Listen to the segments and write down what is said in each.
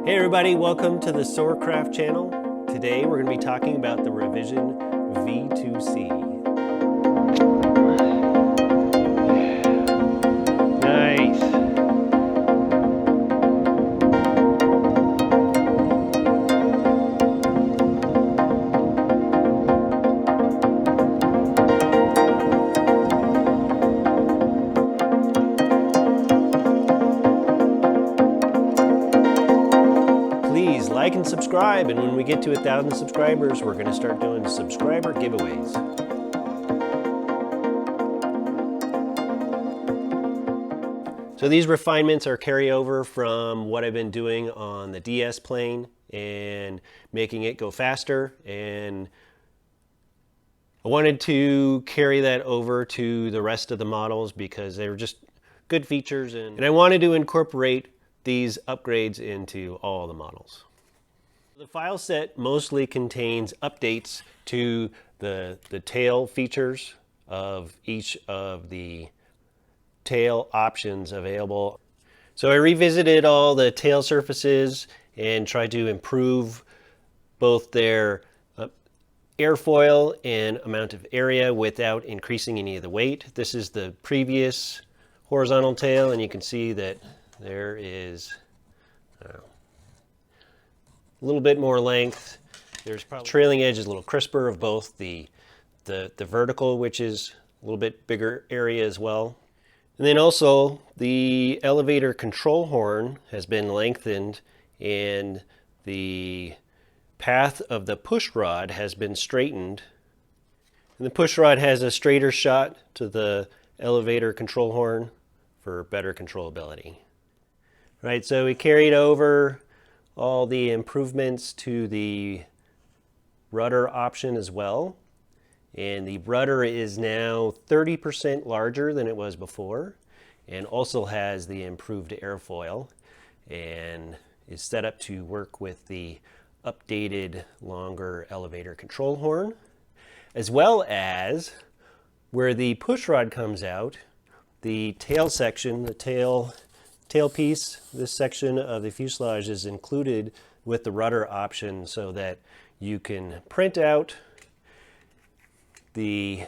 Hey everybody, welcome to the SoarKraft channel. Today we're going to be talking about the revision v2c. Nice. Please like and subscribe, and when we get to 1,000 subscribers, we're going to start doing subscriber giveaways. So these refinements are carryover from what I've been doing on the DS plane and making it go faster, and I wanted to carry that over to the rest of the models because they were just good features, and I wanted to incorporate these upgrades into all the models. The file set mostly contains updates to the tail features of each of the tail options available. So I revisited all the tail surfaces and tried to improve both their airfoil and amount of area without increasing any of the weight. This is the previous horizontal tail, and you can see that there is a little bit more length. There's probably trailing edge is a little crisper of both the vertical, which is a little bit bigger area as well. And then also the elevator control horn has been lengthened, and the path of the push rod has been straightened. And the push rod has a straighter shot to the elevator control horn for better controllability. Right, so we carried over all the improvements to the rudder option as well. And the rudder is now 30% larger than it was before, and also has the improved airfoil and is set up to work with the updated longer elevator control horn, as well as where the push rod comes out, the tail section, the tail piece, this section of the fuselage is included with the rudder option so that you can print out the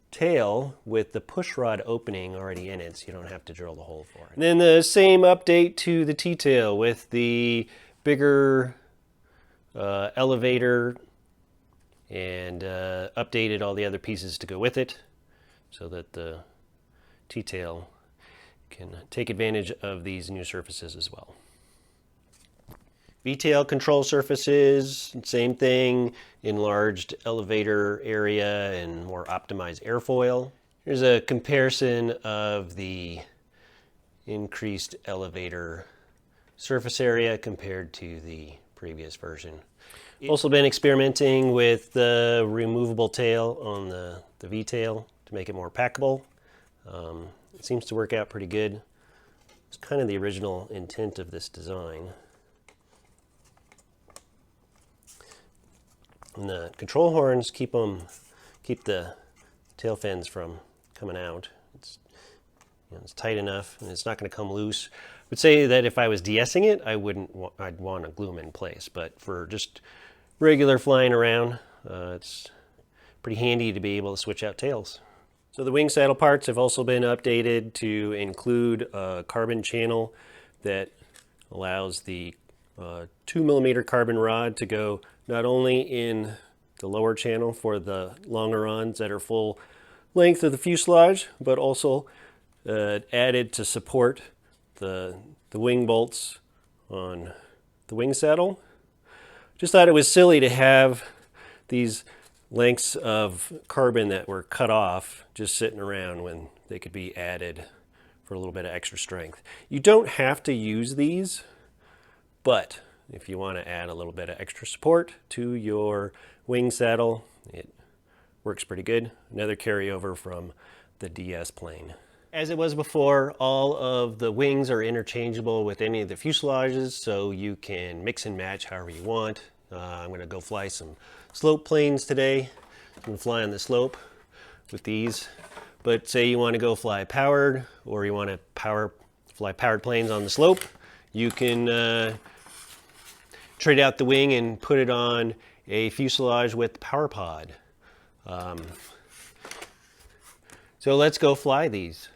tail with the push rod opening already in it, so you don't have to drill the hole for it. And then the same update to the T-tail with the bigger elevator, and updated all the other pieces to go with it so that the T-tail can take advantage of these new surfaces as well. V-tail control surfaces, same thing, enlarged elevator area and more optimized airfoil. Here's a comparison of the increased elevator surface area compared to the previous version. Also been experimenting with the removable tail on the V-tail to make it more packable. It seems to work out pretty good. It's kind of the original intent of this design. And the control horns keep the tail fins from coming out. It's tight enough, and it's not going to come loose. I would say that if I was de-essing it, I'd want to glue them in place. But for just regular flying around, it's pretty handy to be able to switch out tails. So the wing saddle parts have also been updated to include a carbon channel that allows the 2mm carbon rod to go not only in the lower channel for the longerons that are full length of the fuselage, but also added to support the wing bolts on the wing saddle. Just thought it was silly to have these lengths of carbon that were cut off just sitting around when they could be added for a little bit of extra strength. You don't have to use these, but if you want to add a little bit of extra support to your wing saddle, it works pretty good. Another carryover from the DS plane. As it was before, all of the wings are interchangeable with any of the fuselages, so you can mix and match however you want. I'm going to go fly some slope planes today. You can fly on the slope with these, but say you want to go fly powered, or you want to fly powered planes on the slope, you can trade out the wing and put it on a fuselage with power pod. So let's go fly these.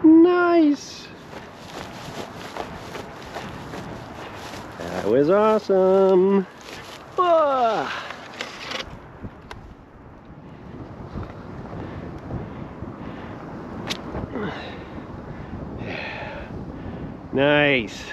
Nice! That was awesome! Ah. Nice!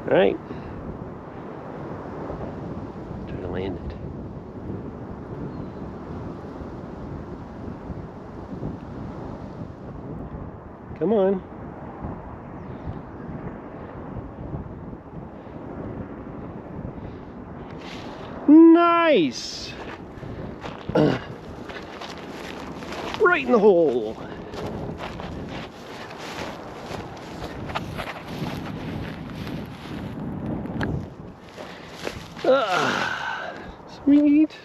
All right, try to land it. Come on. Nice! Right in the hole. Sweet.